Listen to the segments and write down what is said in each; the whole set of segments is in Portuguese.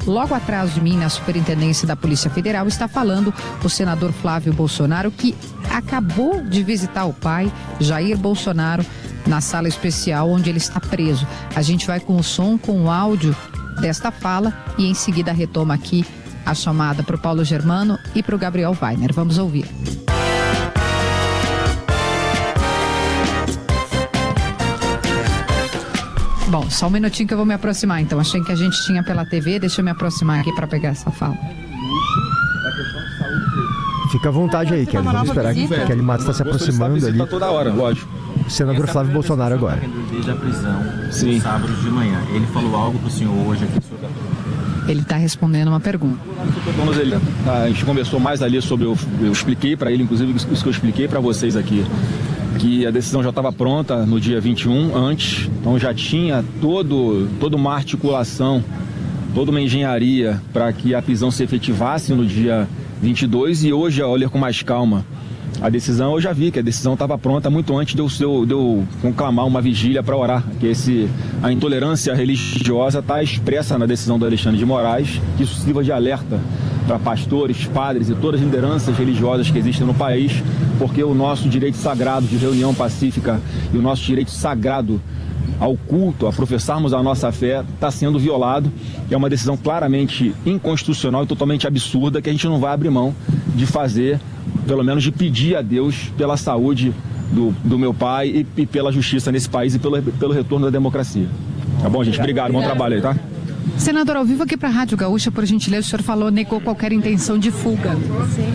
Logo atrás de mim, na Superintendência da Polícia Federal, está falando o senador Flávio Bolsonaro, que acabou de visitar o pai, Jair Bolsonaro, na sala especial onde ele está preso. A gente vai com o som, com o áudio desta fala e em seguida retoma aqui a chamada para o Paulo Germano e para o Gabriel Weiner. Vamos ouvir. Bom, só um minutinho que eu vou me aproximar, então. Achei que a gente tinha pela TV, deixa eu me aproximar aqui para pegar essa fala. Fica à vontade aí, Kelly. Vamos esperar que a Kelly Matos está se aproximando ali. Toda hora, lógico. O senador Flávio Bolsonaro agora. Desde a prisão, no sábado de manhã. Ele falou algo para o senhor hoje aqui sobre a... Ele está respondendo uma pergunta. A gente conversou mais ali sobre... Eu expliquei para ele, inclusive, isso que eu expliquei para vocês aqui. Que a decisão já estava pronta no dia 21, antes. Então já tinha toda uma articulação, toda uma engenharia para que a prisão se efetivasse no dia 22. E hoje, ao ler com mais calma a decisão, eu já vi que a decisão estava pronta muito antes de eu conclamar uma vigília para orar. Que a intolerância religiosa está expressa na decisão do Alexandre de Moraes, que isso sirva de alerta para pastores, padres e todas as lideranças religiosas que existem no país, porque o nosso direito sagrado de reunião pacífica e o nosso direito sagrado ao culto, a professarmos a nossa fé, está sendo violado. É uma decisão claramente inconstitucional e totalmente absurda que a gente não vai abrir mão de fazer, pelo menos de pedir a Deus pela saúde do meu pai e pela justiça nesse país e pelo retorno da democracia. Tá bom, gente? Obrigado. Bom trabalho aí, tá? Senador, ao vivo aqui para a Rádio Gaúcha, por gentileza, o senhor falou, negou qualquer intenção de fuga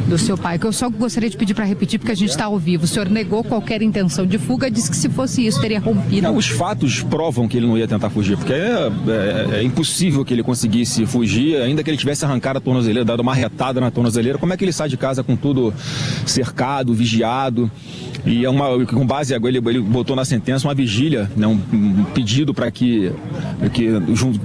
do seu pai, que eu só gostaria de pedir para repetir, porque a gente está ao vivo. O senhor negou qualquer intenção de fuga, disse que se fosse isso, teria rompido. Não, os fatos provam que ele não ia tentar fugir, porque é impossível que ele conseguisse fugir, ainda que ele tivesse arrancado a tornozeleira, dado uma retada na tornozeleira. Como é que ele sai de casa com tudo cercado, vigiado? E com base, ele botou na sentença uma vigília, né, um pedido para que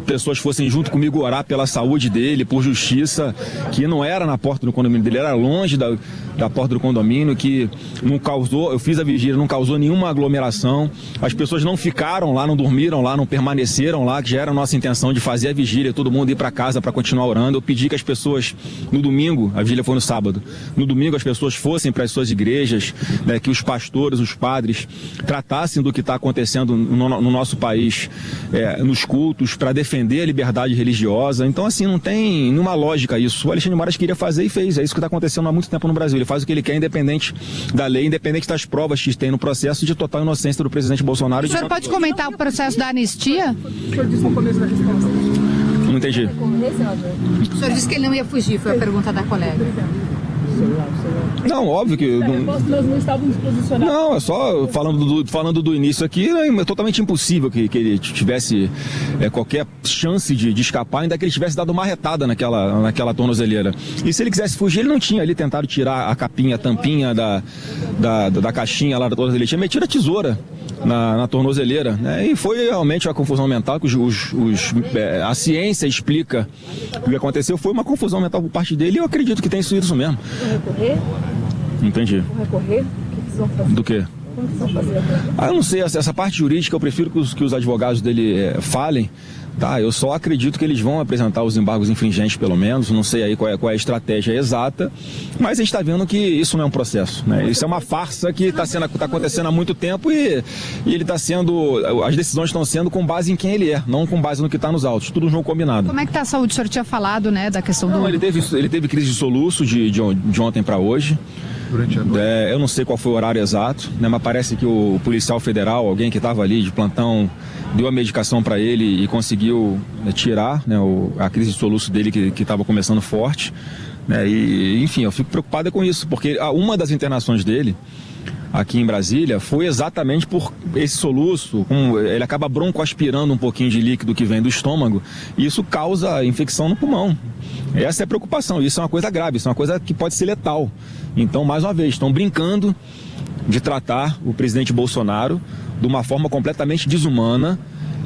pessoas fossem junto comigo orar pela saúde dele, por justiça, que não era na porta do condomínio dele, era longe da porta do condomínio, que não causou, eu fiz a vigília, não causou nenhuma aglomeração, as pessoas não ficaram lá, não dormiram lá, não permaneceram lá, que já era a nossa intenção de fazer a vigília, todo mundo ir para casa para continuar orando. Eu pedi que as pessoas, no domingo, a vigília foi no sábado, no domingo as pessoas fossem para as suas igrejas, né, que os pastores, os padres, tratassem do que está acontecendo no nosso país, nos cultos, para defender a liberdade religiosa. Então, assim, não tem nenhuma lógica isso. O Alexandre de Moraes queria fazer e fez. É isso que está acontecendo há muito tempo no Brasil. Ele faz o que ele quer, independente da lei, independente das provas que tem no processo de total inocência do presidente Bolsonaro. O senhor pode comentar o processo da anistia? O senhor disse no começo da resposta. Não entendi. O senhor disse que ele não ia fugir, foi a pergunta da colega. Não, óbvio que... Nós não estávamos posicionados. Não, é só falando do início aqui, é totalmente impossível que ele tivesse qualquer chance de escapar, ainda que ele tivesse dado uma retada naquela tornozeleira. E se ele quisesse fugir, ele não tinha ali tentado tirar a capinha, a tampinha da caixinha lá da tornozeleira, tinha metido a tesoura na tornozeleira, né? E foi realmente uma confusão mental que a ciência explica o que aconteceu. Foi uma confusão mental por parte dele e eu acredito que tem sido isso mesmo. Vão recorrer? Entendi. Vão recorrer? O que vocês vão fazer? Do quê? Como vocês vão fazer? Eu não sei, essa parte jurídica eu prefiro que os advogados dele falem. Tá, eu só acredito que eles vão apresentar os embargos infringentes, pelo menos. Não sei aí qual é a estratégia exata, mas a gente está vendo que isso não é um processo, né? Isso é uma farsa que está acontecendo há muito tempo e ele está sendo... As decisões estão sendo com base em quem ele é, não com base no que está nos autos. Tudo um jogo combinado. Como é que está a saúde? O senhor tinha falado, né, da questão do... Ele teve crise de soluço de ontem para hoje. Eu não sei qual foi o horário exato, né, mas parece que o policial federal, alguém que estava ali de plantão, deu a medicação para ele e conseguiu tirar, né, a crise de soluço dele que estava começando forte. Né, e, enfim, eu fico preocupado com isso, porque uma das internações dele aqui em Brasília foi exatamente por esse soluço, ele acaba broncoaspirando um pouquinho de líquido que vem do estômago e isso causa infecção no pulmão. Essa é a preocupação, isso é uma coisa grave, isso é uma coisa que pode ser letal. Então, mais uma vez, estão brincando de tratar o presidente Bolsonaro de uma forma completamente desumana.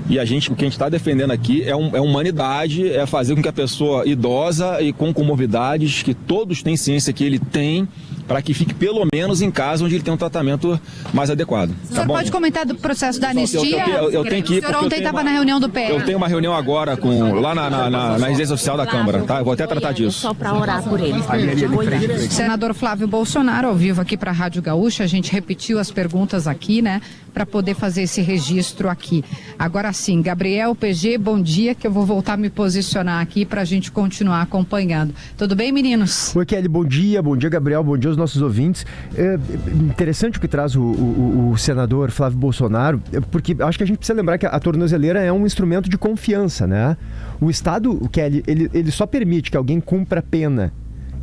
E o que a gente está defendendo aqui é humanidade, é fazer com que a pessoa idosa e com comorbidades, que todos têm ciência que ele tem, para que fique pelo menos em casa onde ele tem um tratamento mais adequado. O senhor pode comentar do processo da anistia? Eu tenho que ir. O senhor ontem estava na reunião do PL. Eu tenho uma reunião agora lá na residência oficial da Câmara, tá? Eu vou até tratar disso. Só para orar por ele. Senador Flávio Bolsonaro, ao vivo aqui para a Rádio Gaúcha, a gente repetiu as perguntas aqui, né, para poder fazer esse registro aqui. Agora sim, Gabriel, PG, bom dia, que eu vou voltar a me posicionar aqui para a gente continuar acompanhando. Tudo bem, meninos? Oi, Kelly, bom dia, Gabriel, bom dia aos nossos ouvintes. É interessante o que traz o senador Flávio Bolsonaro, porque acho que a gente precisa lembrar que a tornozeleira é um instrumento de confiança, né? O Estado, Kelly, ele só permite que alguém cumpra pena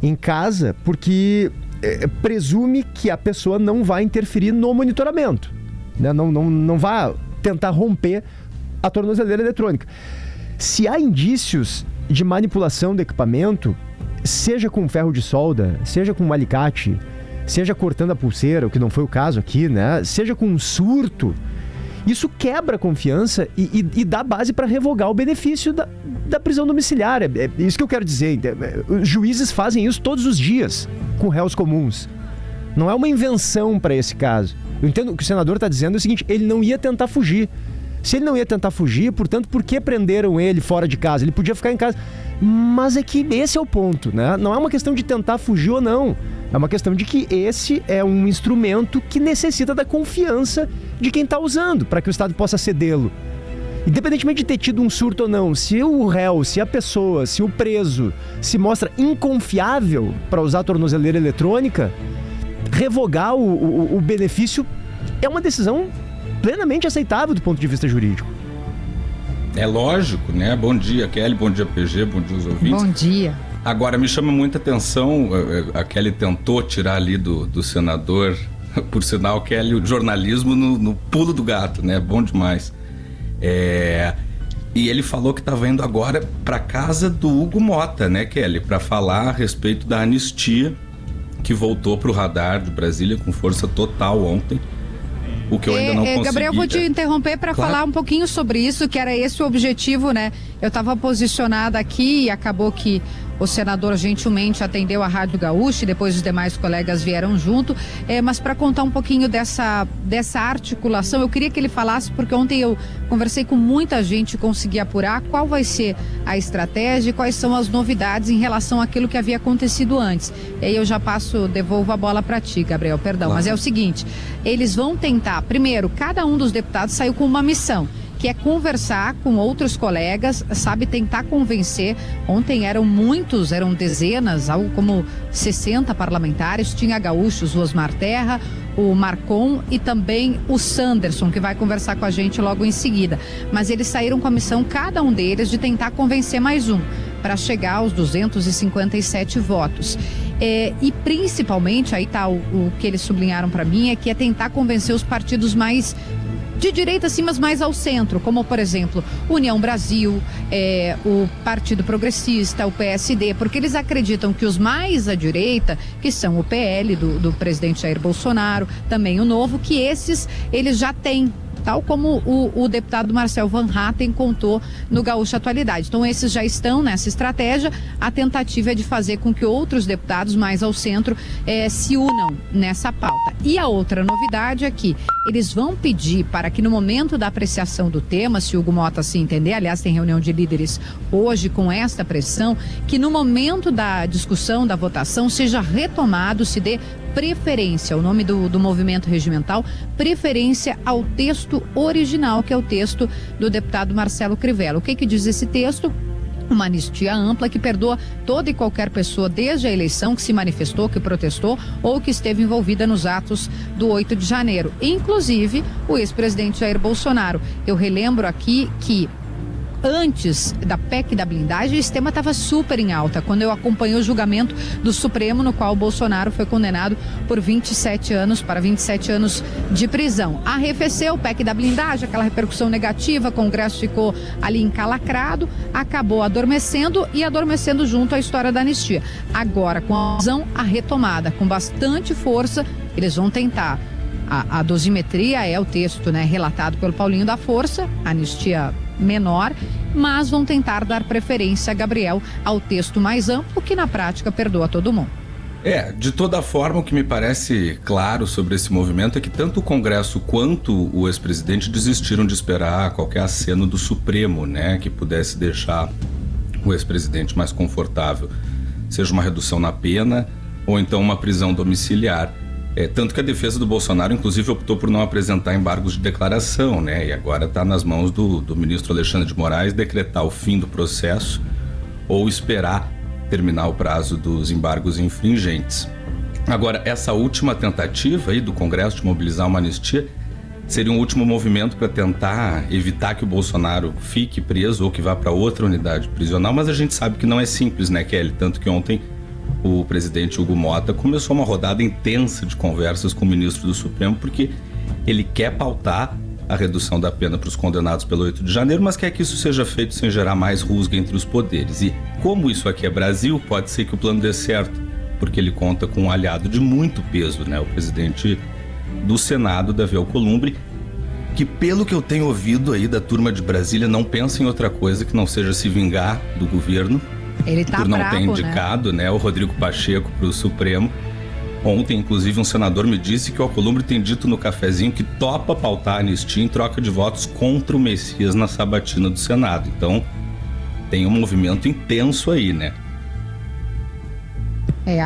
em casa porque presume que a pessoa não vai interferir no monitoramento, né? Não vai tentar romper a tornozeleira eletrônica. Se há indícios de manipulação do equipamento, seja com ferro de solda, seja com um alicate, seja cortando a pulseira, o que não foi o caso aqui, né? Seja com um surto, isso quebra a confiança e dá base para revogar o benefício da prisão domiciliar. É isso que eu quero dizer. Os juízes fazem isso todos os dias com réus comuns. Não é uma invenção para esse caso. Eu entendo o que o senador está dizendo é o seguinte: ele não ia tentar fugir. Se ele não ia tentar fugir, portanto, por que prenderam ele fora de casa? Ele podia ficar em casa. Mas é que esse é o ponto, né? Não é uma questão de tentar fugir ou não. É uma questão de que esse é um instrumento que necessita da confiança de quem está usando, para que o Estado possa cedê-lo. Independentemente de ter tido um surto ou não, se o réu, se a pessoa, se o preso se mostra inconfiável para usar a tornozeleira eletrônica, revogar o benefício é uma decisão plenamente aceitável do ponto de vista jurídico. É lógico, né? Bom dia, Kelly, bom dia, PG, bom dia aos ouvintes. Bom dia. Agora, me chama muita atenção, a Kelly tentou tirar ali do senador, por sinal, Kelly, o jornalismo no pulo do gato, né? Bom demais. E ele falou que estava indo agora para casa do Hugo Mota, né, Kelly? Para falar a respeito da anistia que voltou para o radar de Brasília com força total ontem. O que eu ainda não consegui. Gabriel, vou te interromper para falar um pouquinho sobre isso, que era esse o objetivo, né? Eu estava posicionada aqui e acabou que o senador gentilmente atendeu a Rádio Gaúcha e depois os demais colegas vieram junto, mas para contar um pouquinho dessa articulação, eu queria que ele falasse, porque ontem eu conversei com muita gente e consegui apurar qual vai ser a estratégia e quais são as novidades em relação àquilo que havia acontecido antes. E aí eu já devolvo a bola para ti, Gabriel, perdão, claro. Mas é o seguinte, eles vão tentar, primeiro, cada um dos deputados saiu com uma missão, que é conversar com outros colegas, sabe, tentar convencer. Ontem eram dezenas, algo como 60 parlamentares, tinha gaúchos, o Osmar Terra, o Marcon e também o Sanderson, que vai conversar com a gente logo em seguida. Mas eles saíram com a missão, cada um deles, de tentar convencer mais um, para chegar aos 257 votos. E principalmente, aí está o que eles sublinharam para mim, é que é tentar convencer os partidos mais de direita, sim, mas mais ao centro, como, por exemplo, União Brasil, o Partido Progressista, o PSD, porque eles acreditam que os mais à direita, que são o PL do presidente Jair Bolsonaro, também o Novo, que esses eles já têm, tal como o deputado Marcel Van Hatten contou no Gaúcha Atualidade. Então, esses já estão nessa estratégia. A tentativa é de fazer com que outros deputados mais ao centro se unam nessa pauta. E a outra novidade é que eles vão pedir para que no momento da apreciação do tema, se o Hugo Mota se entender, aliás, tem reunião de líderes hoje com esta pressão, que no momento da discussão, da votação, seja retomado, se dê preferência, o nome do movimento regimental, preferência ao texto original, que é o texto do deputado Marcelo Crivella. O que diz esse texto? Uma anistia ampla que perdoa toda e qualquer pessoa desde a eleição que se manifestou, que protestou ou que esteve envolvida nos atos do 8 de janeiro. Inclusive o ex-presidente Jair Bolsonaro. Eu relembro aqui que antes da PEC da blindagem, esse tema estava super em alta, quando eu acompanhei o julgamento do Supremo, no qual o Bolsonaro foi condenado por 27 anos de prisão. Arrefeceu, PEC da blindagem, aquela repercussão negativa, o Congresso ficou ali encalacrado, acabou adormecendo junto à história da anistia. Agora, com a retomada, com bastante força, eles vão tentar. A dosimetria é o texto, né, relatado pelo Paulinho da Força, anistia menor, mas vão tentar dar preferência, Gabriel, ao texto mais amplo, que na prática perdoa todo mundo. De toda forma, o que me parece claro sobre esse movimento é que tanto o Congresso quanto o ex-presidente desistiram de esperar qualquer aceno do Supremo, né, que pudesse deixar o ex-presidente mais confortável, seja uma redução na pena ou então uma prisão domiciliar. Tanto que a defesa do Bolsonaro, inclusive, optou por não apresentar embargos de declaração, né, e agora está nas mãos do ministro Alexandre de Moraes decretar o fim do processo ou esperar terminar o prazo dos embargos infringentes. Agora, essa última tentativa aí do Congresso de mobilizar uma anistia seria um último movimento para tentar evitar que o Bolsonaro fique preso ou que vá para outra unidade prisional, mas a gente sabe que não é simples, né, Kelly? Tanto que ontem o presidente Hugo Motta começou uma rodada intensa de conversas com o ministro do Supremo, porque ele quer pautar a redução da pena para os condenados pelo 8 de janeiro, mas quer que isso seja feito sem gerar mais rusga entre os poderes. E como isso aqui é Brasil, pode ser que o plano dê certo, porque ele conta com um aliado de muito peso, né? O presidente do Senado, Davi Alcolumbre, que pelo que eu tenho ouvido aí da turma de Brasília, não pensa em outra coisa que não seja se vingar do governo. Ele tá por não bravo, ter indicado, né, o Rodrigo Pacheco para o Supremo. Ontem, inclusive, um senador me disse que o Alcolumbre tem dito no cafezinho que topa pautar a anistia em troca de votos contra o Messias na sabatina do Senado. Então, tem um movimento intenso aí, né?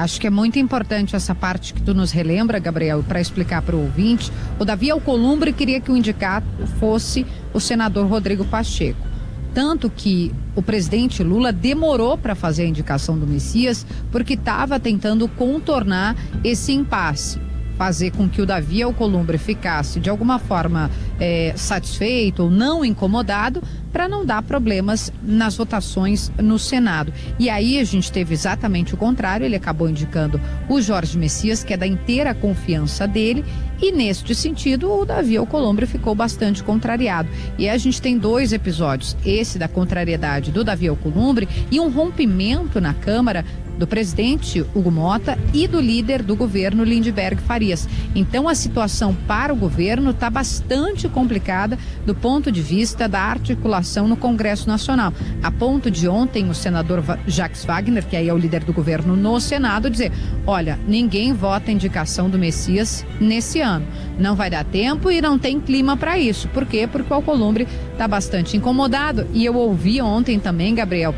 Acho que é muito importante essa parte que tu nos relembra, Gabriel, para explicar para o ouvinte. O Davi Alcolumbre queria que o indicado fosse o senador Rodrigo Pacheco. Tanto que o presidente Lula demorou para fazer a indicação do Messias porque estava tentando contornar esse impasse, fazer com que o Davi Alcolumbre ficasse de alguma forma satisfeito ou não incomodado para não dar problemas nas votações no Senado. E aí a gente teve exatamente o contrário, ele acabou indicando o Jorge Messias, que é da inteira confiança dele, e neste sentido o Davi Alcolumbre ficou bastante contrariado. E aí a gente tem 2 episódios, esse da contrariedade do Davi Alcolumbre e um rompimento na Câmara do presidente Hugo Motta e do líder do governo Lindenberg Farias. Então a situação para o governo está bastante complicada do ponto de vista da articulação no Congresso Nacional. A ponto de ontem o senador Jacques Wagner, que aí é o líder do governo no Senado, dizer: olha, ninguém vota a indicação do Messias nesse ano. Não vai dar tempo e não tem clima para isso. Por quê? Porque o Alcolumbre está bastante incomodado. E eu ouvi ontem também, Gabriel,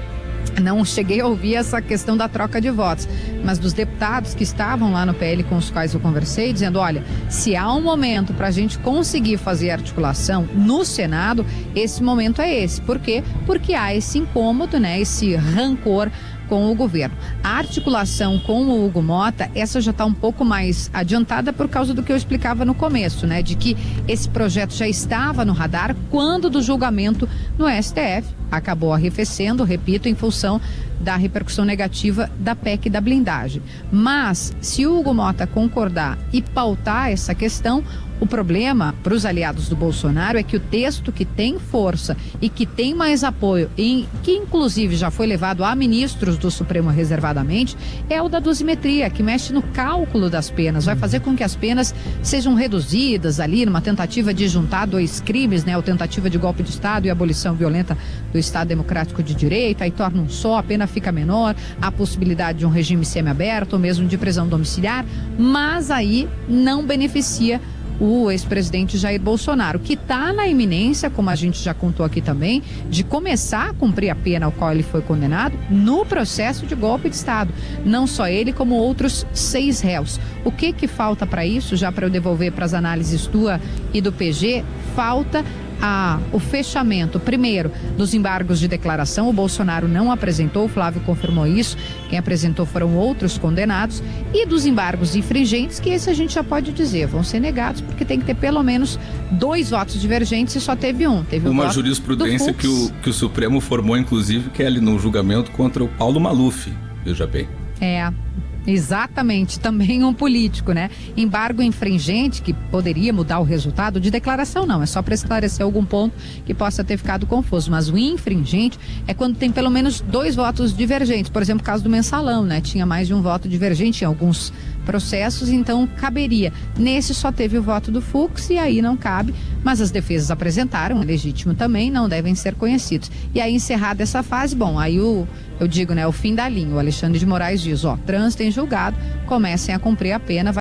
não cheguei a ouvir essa questão da troca de votos, mas dos deputados que estavam lá no PL com os quais eu conversei, dizendo: olha, se há um momento para a gente conseguir fazer articulação no Senado, esse momento é esse. Por quê? Porque há esse incômodo, né, esse rancor com o governo. A articulação com o Hugo Motta, essa já está um pouco mais adiantada por causa do que eu explicava no começo, né? De que esse projeto já estava no radar quando do julgamento no STF acabou arrefecendo, repito, em função da repercussão negativa da PEC da blindagem. Mas, se o Hugo Motta concordar e pautar essa questão, o problema para os aliados do Bolsonaro é que o texto que tem força e que tem mais apoio, e que inclusive já foi levado a ministros do Supremo reservadamente, é o da dosimetria, que mexe no cálculo das penas, vai fazer com que as penas sejam reduzidas ali numa tentativa de juntar 2 crimes, né? A tentativa de golpe de Estado e a abolição violenta do Estado Democrático de Direito, aí torna um só, a pena fica menor, a possibilidade de um regime semiaberto ou mesmo de prisão domiciliar, mas aí não beneficia o ex-presidente Jair Bolsonaro, que está na iminência, como a gente já contou aqui também, de começar a cumprir a pena ao qual ele foi condenado no processo de golpe de Estado. Não só ele, como outros 6 réus. O que falta para isso, já para eu devolver para as análises tua e do PG, falta o fechamento, primeiro, dos embargos de declaração. O Bolsonaro não apresentou, o Flávio confirmou isso, quem apresentou foram outros condenados, e dos embargos infringentes, que esse a gente já pode dizer, vão ser negados, porque tem que ter pelo menos 2 votos divergentes e só teve um. Teve uma jurisprudência que o Supremo formou, inclusive, que é ali no julgamento contra o Paulo Maluf, veja bem. Exatamente, também um político, né? Embargo infringente, que poderia mudar o resultado de declaração, não, é só para esclarecer algum ponto que possa ter ficado confuso, mas o infringente é quando tem pelo menos 2 votos divergentes, por exemplo, o caso do mensalão, né? Tinha mais de um voto divergente em alguns processos, então caberia. Nesse só teve o voto do Fux e aí não cabe, mas as defesas apresentaram, é legítimo também, não devem ser conhecidos. E aí, encerrada essa fase, bom, aí eu digo, né, o fim da linha. O Alexandre de Moraes diz, trânsito em julgado, comecem a cumprir a pena.